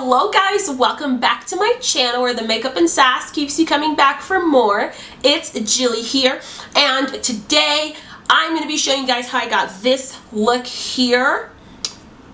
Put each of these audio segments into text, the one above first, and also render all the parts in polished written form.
Hello guys, welcome back to my channel where the makeup and sass keeps you coming back for more. It's Gilly here, and today I'm going to be showing you guys how I got this look here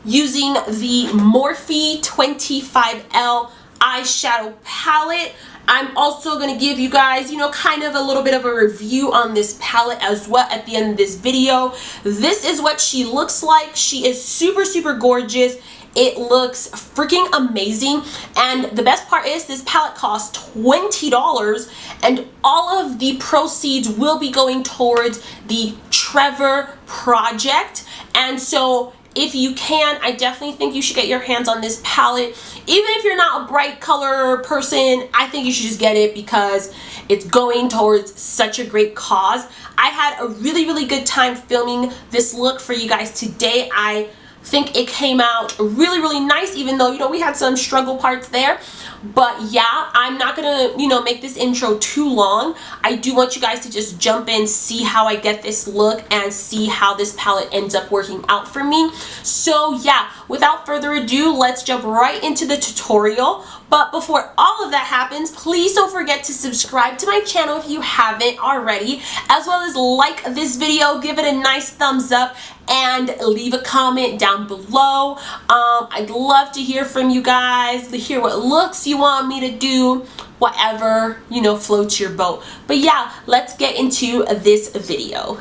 using the Morphe 25L eyeshadow palette. I'm also going to give you guys, kind of a little bit of a review on this palette as well at the end of this video. This is what she looks like. She is super gorgeous. It looks freaking amazing, and the best part is this palette costs $20 and all of the proceeds will be going towards the Trevor Project. And so if you can, I definitely think you should get your hands on this palette. Even if you're not a bright color person, I think you should just get it because it's going towards such a great cause. I had a really good time filming this look for you guys today. I think it came out really nice, even though we had some struggle parts there. But yeah, I'm not gonna make this intro too long. I do want you guys to just jump in, see how I get this look, and see how this palette ends up working out for me. So yeah, without further ado, let's jump right into the tutorial. But before all of that happens, please don't forget to subscribe to my channel if you haven't already, as well as like this video, give it a nice thumbs up, and leave a comment down below. I'd love to hear from you guys, to hear what looks you want me to do, whatever, floats your boat. But yeah, let's get into this video.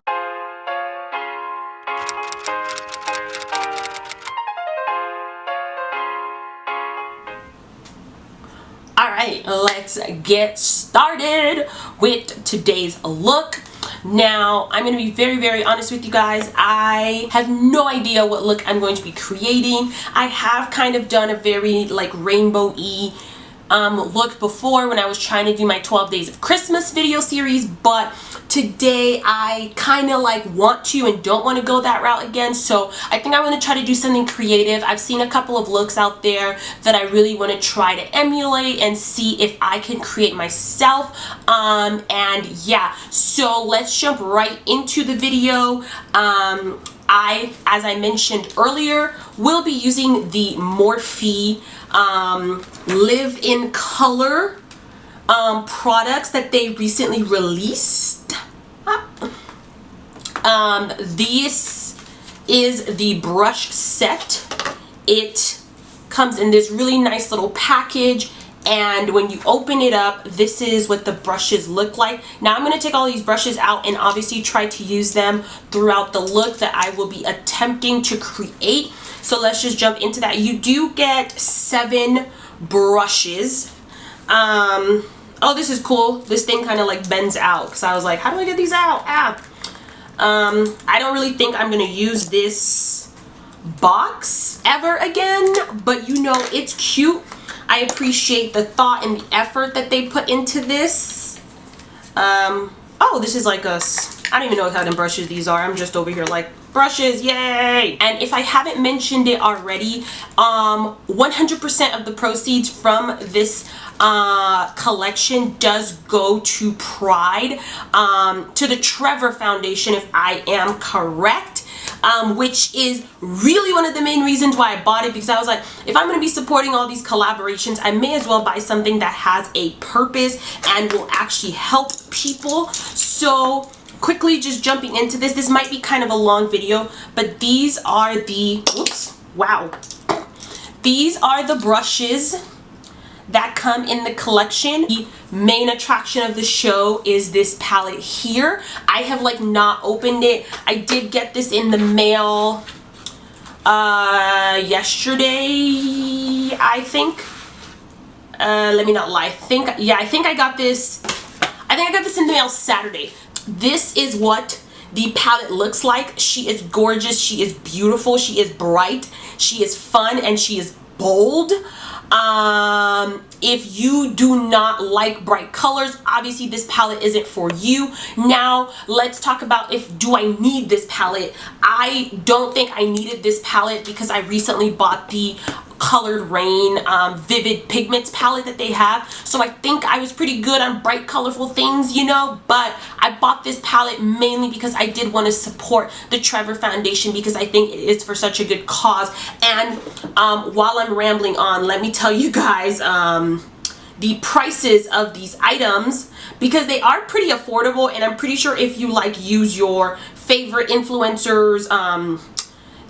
Alright, let's get started with today's look. Now, I'm going to be very honest with you guys. I have no idea what look I'm going to be creating. I have kind of done a very rainbow-y look before when I was trying to do my 12 Days of Christmas video series, but today I kind of want to and don't want to go that route again. So I think I'm going to try to do something creative. I've seen a couple of looks out there that I really want to try to emulate and see if I can create myself. And yeah, so let's jump right into the video. As I mentioned earlier, will be using the Morphe Live in Color products that they recently released. This is the brush set. It comes in this really nice little package, and when you open it up, this is what the brushes look like. Now I'm going to take all these brushes out and obviously try to use them throughout the look that I will be attempting to create. So let's just jump into that. You do get 7 brushes. Oh, this is cool. This thing kind of bends out, because I was like, how do I get these out? I don't really think I'm going to use this box ever again, but it's cute. I appreciate the thought and the effort that they put into this. Oh, this is I don't even know what kind of brushes these are. I'm just over here brushes, yay! And if I haven't mentioned it already, 100% of the proceeds from this collection does go to Pride, to the Trevor Foundation, if I am correct. Which is really one of the main reasons why I bought it, because I was like, if I'm going to be supporting all these collaborations, I may as well buy something that has a purpose and will actually help people. So quickly just jumping into this. This might be kind of a long video, but these are the, oops, wow. These are the brushes that come in the collection. The main attraction of the show is this palette here. I have not opened it. I did get this in the mail yesterday, I think. Let me not lie. I think I got this in the mail Saturday. This is what the palette looks like. She is gorgeous, she is beautiful, she is bright, she is fun, and she is bold. If you do not like bright colors, obviously this palette isn't for you. Now let's talk about do I need this palette. I don't think I needed this palette because I recently bought the Colored Rain Vivid Pigments palette that they have. So I think I was pretty good on bright, colorful things, you know, but I bought this palette mainly because I did want to support the Trevor Foundation because I think it is for such a good cause. And while I'm rambling on, let me tell you guys the prices of these items, because they are pretty affordable, and I'm pretty sure if you like use your favorite influencers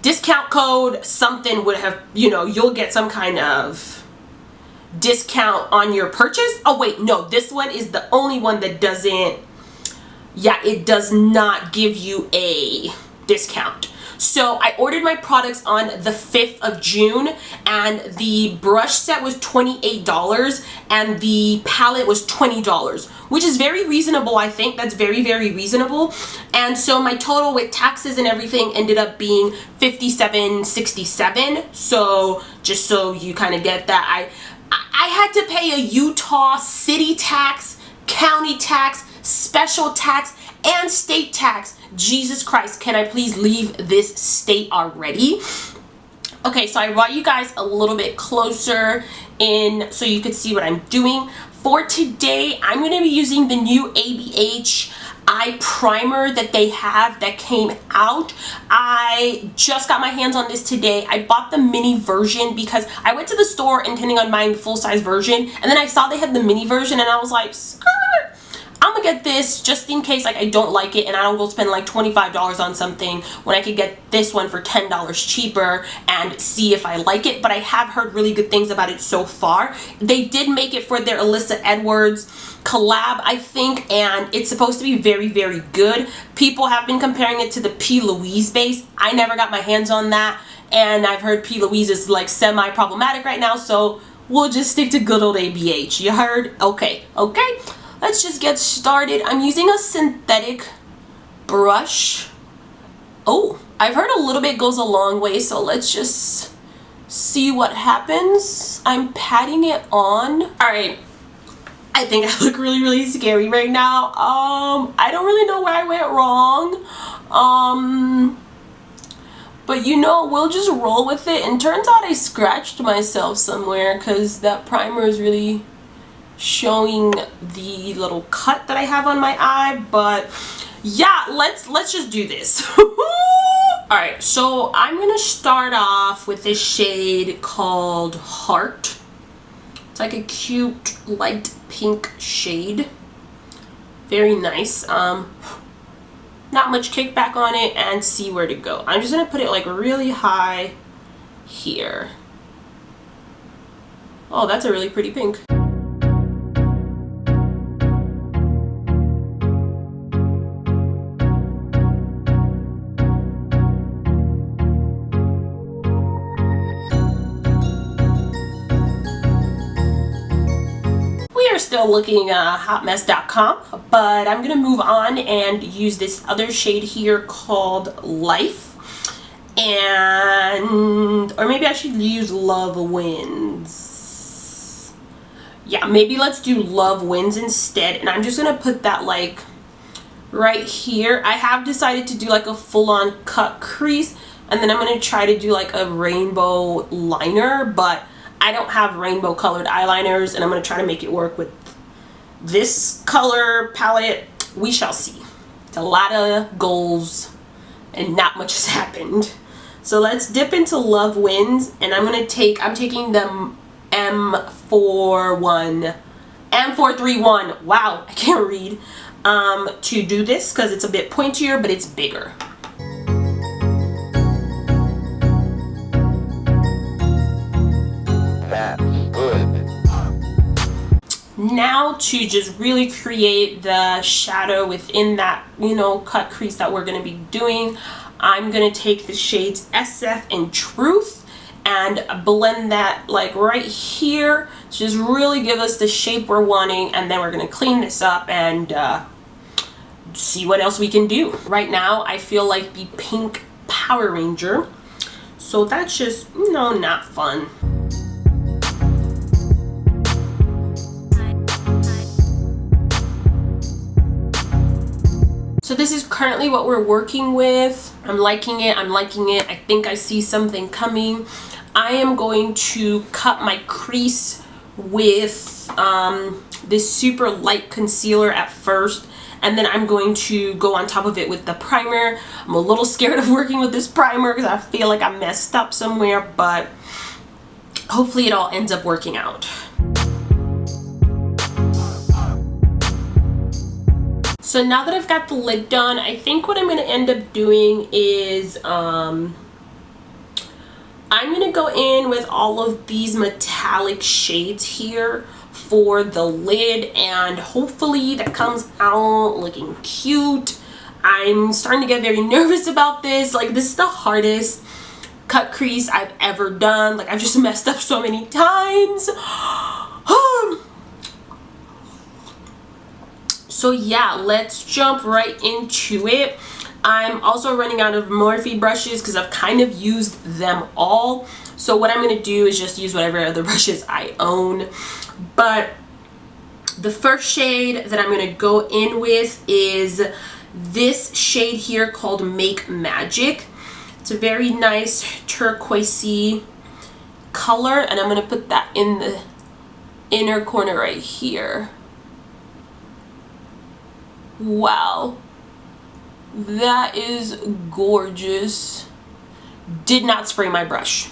discount code, something would have, you know, you'll get some kind of discount on your purchase. Oh wait, no, this one is the only one that doesn't, yeah, it does not give you a discount. So I ordered my products on the 5th of June, and the brush set was $28 and the palette was $20, which is very reasonable. I think that's very, very reasonable. And so my total with taxes and everything ended up being $57.67. So just so you kind of get that, I had to pay a Utah city tax, county tax, special tax, and state tax. Jesus Christ, can I please leave this state already? Okay, so I brought you guys a little bit closer in so you could see what I'm doing. For today, I'm going to be using the new ABH Eye Primer that they have that came out. I just got my hands on this today. I bought the mini version because I went to the store intending on buying the full-size version, and then I saw they had the mini version and I was like, skirt, I'm gonna get this just in case like I don't like it and I don't go spend like $25 on something when I could get this one for $10 cheaper and see if I like it. But I have heard really good things about it so far. They did make it for their Alyssa Edwards collab, I think, and it's supposed to be very, very good. People have been comparing it to the P. Louise base. I never got my hands on that, and I've heard P. Louise is like semi-problematic right now, so we'll just stick to good old ABH. You heard? Okay, okay. Let's just get started. I'm using a synthetic brush. Oh, I've heard a little bit goes a long way, so let's just see what happens. I'm patting it on. All right, I think I look really, really scary right now. I don't really know where I went wrong. But you know, we'll just roll with it. And turns out I scratched myself somewhere because that primer is really showing the little cut that I have on my eye. But yeah, let's just do this. Alright, so I'm gonna start off with this shade called Heart. It's like a cute light pink shade. Very nice. Not much kickback on it, and see where to go. I'm just gonna put it like really high here. Oh, that's a really pretty pink. Still looking hotmess.com, but I'm gonna move on and use this other shade here called Life, and or maybe I should use Love Wins. Yeah, maybe let's do Love Wins instead, and I'm just gonna put that like right here. I have decided to do like a full-on cut crease, and then I'm gonna try to do like a rainbow liner, but I don't have rainbow colored eyeliners, and I'm going to try to make it work with this color palette. We shall see. It's a lot of goals and not much has happened. So let's dip into Love Wins, and I'm taking the M431. Wow, I can't read. To do this because it's a bit pointier, but it's bigger. Now to just really create the shadow within that, you know, cut crease that we're going to be doing, I'm going to take the shades SF and Truth and blend that like right here to just really give us the shape we're wanting, and then we're going to clean this up and see what else we can do. Right now I feel like the pink Power Ranger, so that's just, you know, not fun. So this is currently what we're working with. I'm liking it. I think I see something coming. I am going to cut my crease with this super light concealer at first, and then I'm going to go on top of it with the primer. I'm a little scared of working with this primer because I feel like I messed up somewhere, but hopefully it all ends up working out. So now that I've got the lid done, I think what I'm going to end up doing is I'm going to go in with all of these metallic shades here for the lid, and hopefully that comes out looking cute. I'm starting to get very nervous about this. Like, this is the hardest cut crease I've ever done. Like, I've just messed up so many times. So yeah, let's jump right into it. I'm also running out of Morphe brushes because I've kind of used them all. So what I'm going to do is just use whatever other brushes I own. But the first shade that I'm going to go in with is this shade here called Make Magic. It's a very nice turquoisey color, and I'm going to put that in the inner corner right here. Wow, that is gorgeous. Did not spray my brush.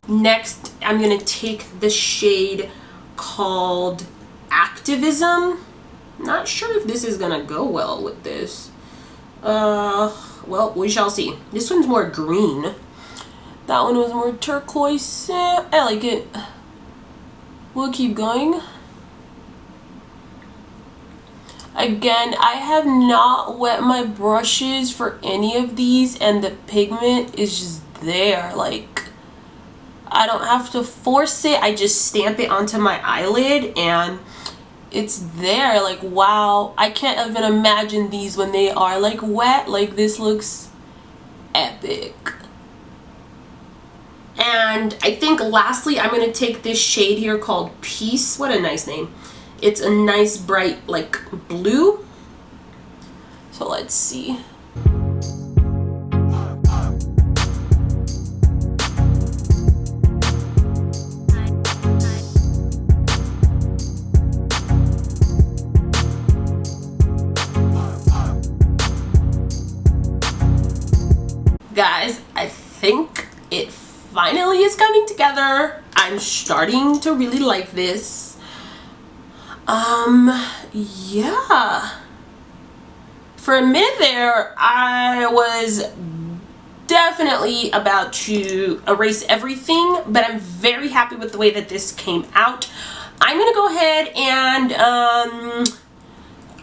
Next, I'm going to take the shade called Activism. Not sure if this is going to go well with this. Well, we shall see. This one's more green. That one was more turquoise. I like it. We'll keep going. Again, I have not wet my brushes for any of these, and the pigment is just there. Like, I don't have to force it. I just stamp it onto my eyelid and it's there. Like, wow. I can't even imagine these when they are like wet. Like, this looks epic. And I think lastly, I'm going to take this shade here called Peace. What a nice name. It's a nice bright like blue. So let's see. Guys, I think it finally is coming together. I'm starting to really like this. Yeah. For a minute there, I was definitely about to erase everything, but I'm very happy with the way that this came out. I'm gonna go ahead and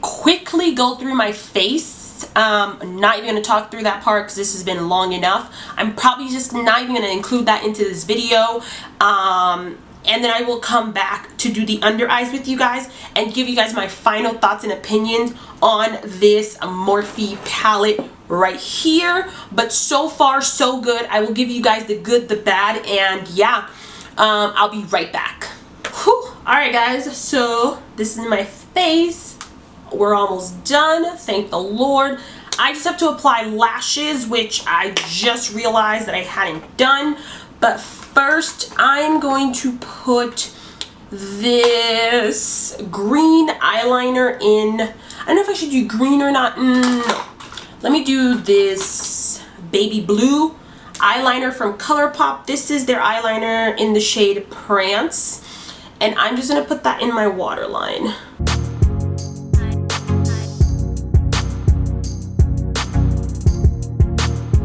quickly go through my face. I'm not even going to talk through that part because this has been long enough. I'm probably just not even going to include that into this video. And then I will come back to do the under eyes with you guys and give you guys my final thoughts and opinions on this Morphe palette right here. But so far, so good. I will give you guys the good, the bad, and yeah, I'll be right back. Whew. Alright guys, so this is my face. We're almost done, thank the Lord. I just have to apply lashes, which I just realized that I hadn't done. But first, I'm going to put this green eyeliner in. I don't know if I should do green or not. No. Let me do this baby blue eyeliner from ColourPop. This is their eyeliner in the shade Prance. And I'm just going to put that in my waterline.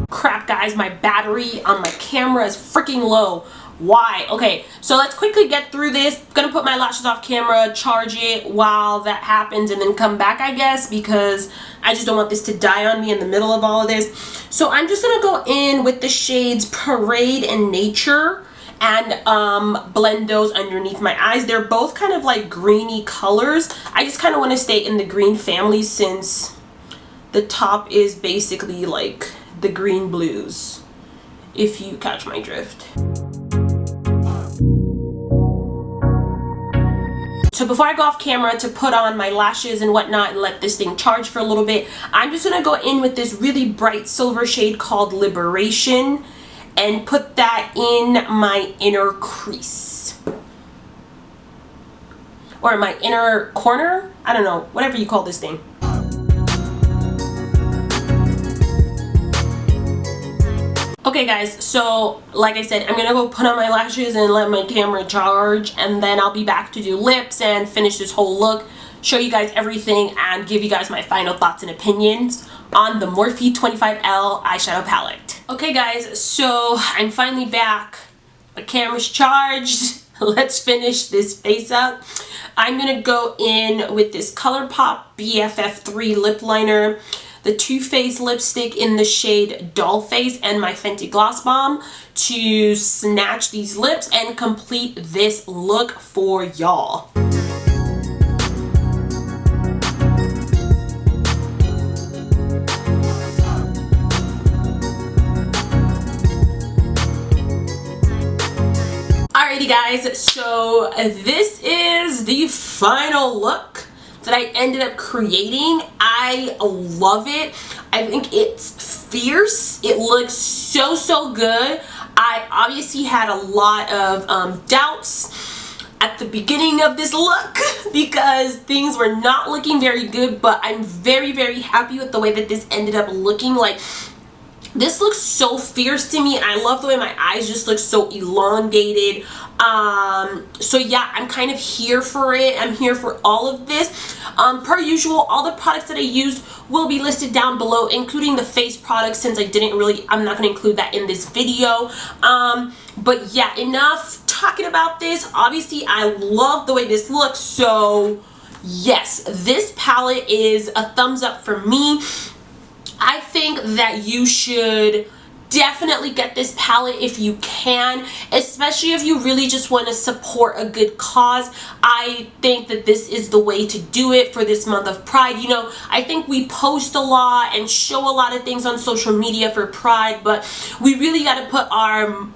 Crap guys, my battery on my camera is freaking low. Why? Okay, so let's quickly get through this. Gonna put my lashes off camera, charge it while that happens, and then come back, I guess, because I just don't want this to die on me in the middle of all of this. So I'm just gonna go in with the shades Parade and Nature and blend those underneath my eyes. They're both kind of like greeny colors. I just kind of want to stay in the green family since the top is basically like the green blues, if you catch my drift. So before I go off camera to put on my lashes and whatnot and let this thing charge for a little bit, I'm just going to go in with this really bright silver shade called Liberation and put that in my inner crease. Or my inner corner? I don't know, whatever you call this thing. Okay guys, so like I said, I'm gonna go put on my lashes and let my camera charge, and then I'll be back to do lips and finish this whole look, show you guys everything, and give you guys my final thoughts and opinions on the Morphe 25L eyeshadow palette. Okay guys, so I'm finally back. My camera's charged. Let's finish this face up. I'm gonna go in with this ColourPop BFF3 lip liner, the Too Faced lipstick in the shade Doll Face, and my Fenty Gloss Bomb to snatch these lips and complete this look for y'all. Alrighty guys, so this is the final look that I ended up creating. I love it. I think it's fierce. It looks so good. I obviously had a lot of doubts at the beginning of this look because things were not looking very good, but I'm very happy with the way that this ended up looking. Like, this looks so fierce to me, and I love the way my eyes just look so elongated. So yeah, I'm kind of here for it. I'm here for all of this. Per usual, all the products that I used will be listed down below, including the face products, since I'm not going to include that in this video. But yeah, enough talking about this. Obviously, I love the way this looks, so yes, this palette is a thumbs up for me. I think that you should definitely get this palette if you can, especially if you really just want to support a good cause. I think that this is the way to do it for this month of Pride. You know, I think we post a lot and show a lot of things on social media for Pride, but we really got to put our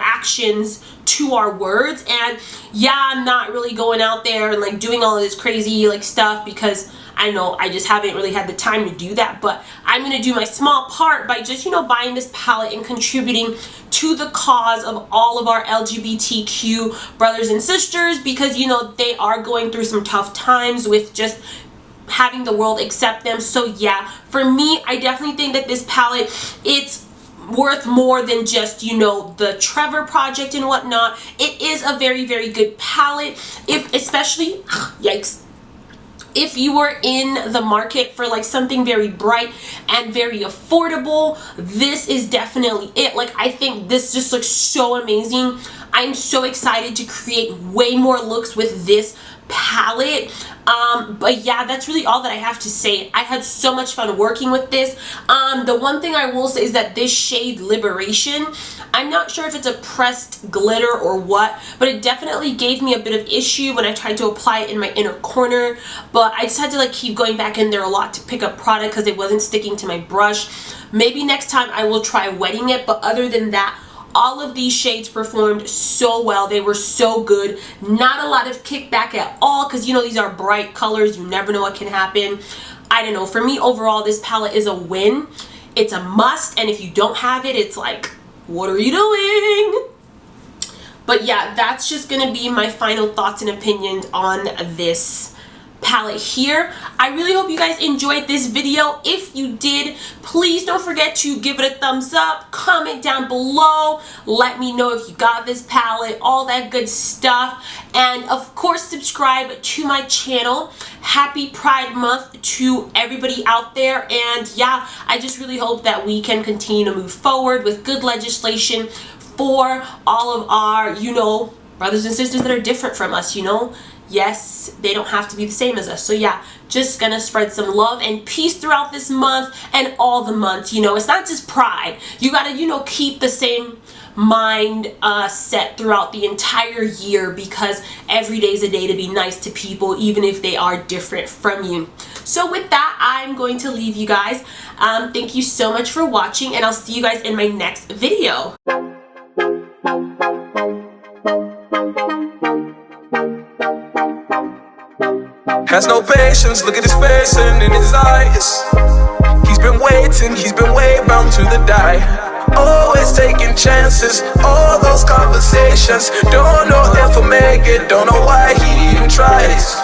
actions to our words. And yeah, I'm not really going out there and like doing all of this crazy like stuff because I know I just haven't really had the time to do that, but I'm going to do my small part by just, buying this palette and contributing to the cause of all of our LGBTQ brothers and sisters, because, they are going through some tough times with just having the world accept them. So yeah, for me, I definitely think that this palette, it's worth more than just, the Trevor Project and whatnot. It is a very good palette, especially, yikes, if you were in the market for like something very bright and very affordable, this is definitely it. Like, I think this just looks so amazing. I'm so excited to create way more looks with this palette. But yeah, that's really all that I have to say. I had so much fun working with this. The one thing I will say is that this shade Liberation, I'm not sure if it's a pressed glitter or what, but it definitely gave me a bit of issue when I tried to apply it in my inner corner. But I just had to like keep going back in there a lot to pick up product because it wasn't sticking to my brush. Maybe next time I will try wetting it, but other than that, all of these shades performed so well. They were so good. Not a lot of kickback at all because, these are bright colors. You never know what can happen. I don't know. For me, overall, this palette is a win. It's a must, and if you don't have it, it's like, what are you doing? But yeah, that's just going to be my final thoughts and opinions on this palette here. I really hope you guys enjoyed this video. If you did, please don't forget to give it a thumbs up, comment down below, let me know if you got this palette, all that good stuff, and of course subscribe to my channel. Happy Pride Month to everybody out there, and yeah, I just really hope that we can continue to move forward with good legislation for all of our, brothers and sisters that are different from us, Yes, they don't have to be the same as us. So yeah, just gonna spread some love and peace throughout this month and all the months. It's not just Pride. You gotta, keep the same mind set throughout the entire year, because every day is a day to be nice to people, even if they are different from you. So with that, I'm going to leave you guys. Thank you so much for watching, and I'll see you guys in my next video. has no patience. Look at his face and in his eyes. He's been waiting, he's been way bound to the die. Always taking chances, all those conversations. Don't know if I'll make it, don't know why he even tries.